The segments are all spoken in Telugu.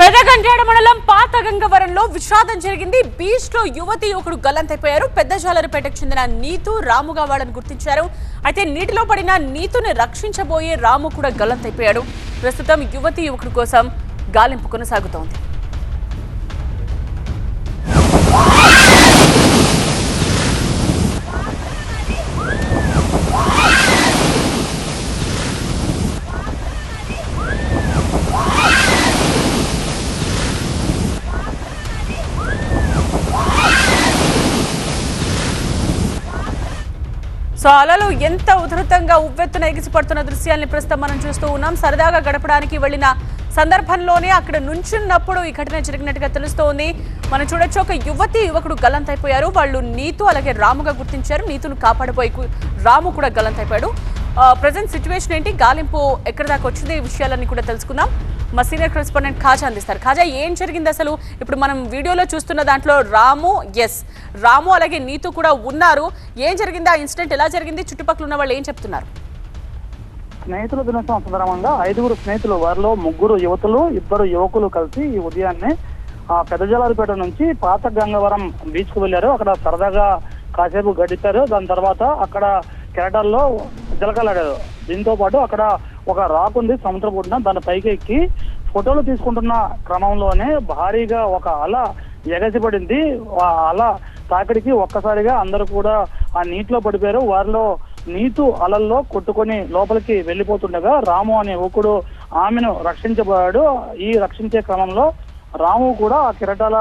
పెదగంట్యాడ మండలం పాత గంగవరంలో విషాదం జరిగింది. బీచ్ లో యువతి యువకుడు గల్లంతైపోయారు. పెద్ద జాలరిపేటకు చెందిన నీతు రాముగా వాళ్ళని గుర్తించారు. అయితే నీటిలో పడిన నీతుని రక్షించబోయే రాము కూడా గల్లంతైపోయాడు. ప్రస్తుతం యువతి యువకుడి కోసం గాలింపు కొనసాగుతోంది. సో అలలు ఎంత ఉధృతంగా ఉవ్వెత్తున ఎగిసిపడుతున్న దృశ్యాల్ని ప్రస్తుతం మనం చూస్తూ ఉన్నాం. సరదాగా గడపడానికి వెళ్లిన సందర్భంలోనే అక్కడ నుంచున్నప్పుడు ఈ ఘటన జరిగినట్టుగా తెలుస్తోంది. మనం చూడొచ్చు, ఒక యువతి యువకుడు గల్లంతైపోయారు. వాళ్ళు నీతు అలాగే రాముగా గుర్తించారు. నీతును కాపాడిపోయి రాము కూడా గల్లంతైపోయాడు. ప్రజెంట్ సిచ్యువేషన్ ఏంటి, గాలింపు ఎక్కడి దాకా వచ్చింది, ఈ విషయాలన్నీ కూడా తెలుసుకుందాం. మా సీనియర్ కరెస్పాండెంట్ ఖాజా అందిస్తారు. ఖాజా, ఏం జరిగింది అసలు? ఇప్పుడు మనం వీడియోలో చూస్తున్న దాంట్లో రాము అలాగే నీతు కూడా ఉన్నారు. ఏం జరిగింది, ఆ ఇన్సిడెంట్ ఎలా జరిగింది, చుట్టుపక్కల ఉన్న వాళ్ళు ఏం చెప్తున్నారు? స్నేహితుల దినోత్సవం సందర్భంగా 5 స్నేహితులు, వారిలో 3 యువతులు 2 యువకులు కలిసి ఈ ఉదయాన్నే పెద్దజలారిపేట నుంచి పాత గంగవరం బీచ్ కు వెళ్లారు. అక్కడ సరదాగా కాసేపు గడిపారు. దాని తర్వాత అక్కడ కెరటాల్లో జలకలాడారు. దీంతో పాటు అక్కడ ఒక రాక్ ఉంది సముద్ర ఒడ్డున, దాని పైకి ఎక్కి ఫోటోలు తీసుకుంటున్న క్రమంలోనే భారీగా ఒక అల ఎగసిపడింది. ఆ అల తాకిడికి ఒక్కసారిగా అందరూ కూడా ఆ నీటిలో పడిపోయారు. వారిలో నీతు అలల్లో కొట్టుకొని లోపలికి వెళ్లిపోతుండగా రాము అనే యువకుడు ఆమెను రక్షించబోయాడు. ఈ రక్షించే క్రమంలో రాము కూడా ఆ కిరటాల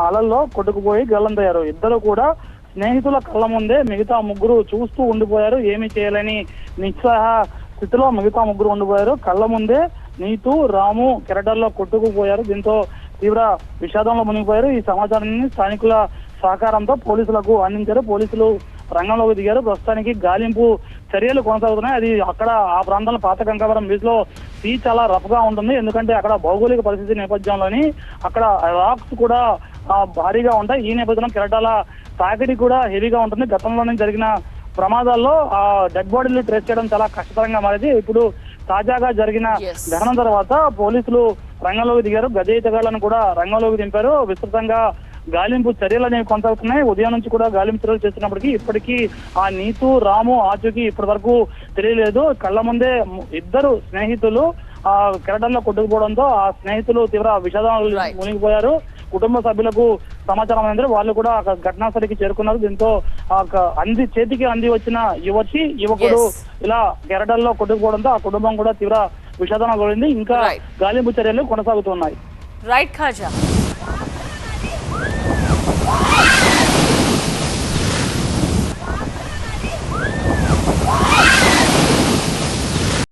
అలల్లో కొట్టుకుపోయి గల్లంతయ్యారు. ఇద్దరు కూడా స్నేహితుల కళ్ళ ముందే మిగతా 3 చూస్తూ ఉండిపోయారు. ఏమి చేయాలని నిస్సహాయ స్థితిలో మిగతా 3 ఉండిపోయారు. కళ్ళ ముందే నీతు రాము కెరటాల్లో కొట్టుకుపోయారు. దీంతో తీవ్ర విషాదంలో మునిగిపోయారు. ఈ సమాచారాన్ని స్థానికుల సహకారంతో పోలీసులకు అందించారు. పోలీసులు రంగంలోకి దిగారు. ప్రస్తుతానికి గాలింపు చర్యలు కొనసాగుతున్నాయి. అది అక్కడ ఆ ప్రాంతంలో పాత గంగావరం బీచ్ లో సీ చాలా రఫ్ గా ఉంటుంది. ఎందుకంటే అక్కడ భౌగోళిక పరిస్థితి నేపథ్యంలోని అక్కడ రాక్స్ కూడా భారీగా ఉంటాయి. ఈ నేపథ్యంలో కెరటాల తాకిడి కూడా హెవీగా ఉంటుంది. గతంలోనే జరిగిన ప్రమాదాల్లో ఆ డెడ్ బాడీలు ట్రేస్ చేయడం చాలా కష్టతరంగా మారింది. ఇప్పుడు తాజాగా జరిగిన ఘటన తర్వాత పోలీసులు రంగంలోకి దిగారు. గజయితగాళ్లను కూడా రంగంలోకి దింపారు. విస్తృతంగా గాలింపు చర్యలు అనేవి కొనసాగుతున్నాయి. ఉదయం నుంచి కూడా గాలింపు చర్యలు చేస్తున్నప్పటికీ ఇప్పటికీ ఆ నీతు రాము ఆచూకీ ఇప్పటి వరకు తెలియలేదు. కళ్ళ ముందే 2 స్నేహితులు ఆ కెరటంలో కొట్టుకుపోవడంతో ఆ స్నేహితులు తీవ్ర విషాదాలు మునిగిపోయారు. కుటుంబ సభ్యులకు సమాచారం అనేది వాళ్ళు కూడా ఘటనా స్థలికి చేరుకున్నారు. దీంతో చేతికి అంది వచ్చిన యువకుడు ఇలా కెరటంలో కొట్టుకుపోవడంతో ఆ కుటుంబం కూడా తీవ్ర విషాదంలో పడింది. ఇంకా గాలింపు చర్యలు కొనసాగుతున్నాయి. రైట్ ఖాజా.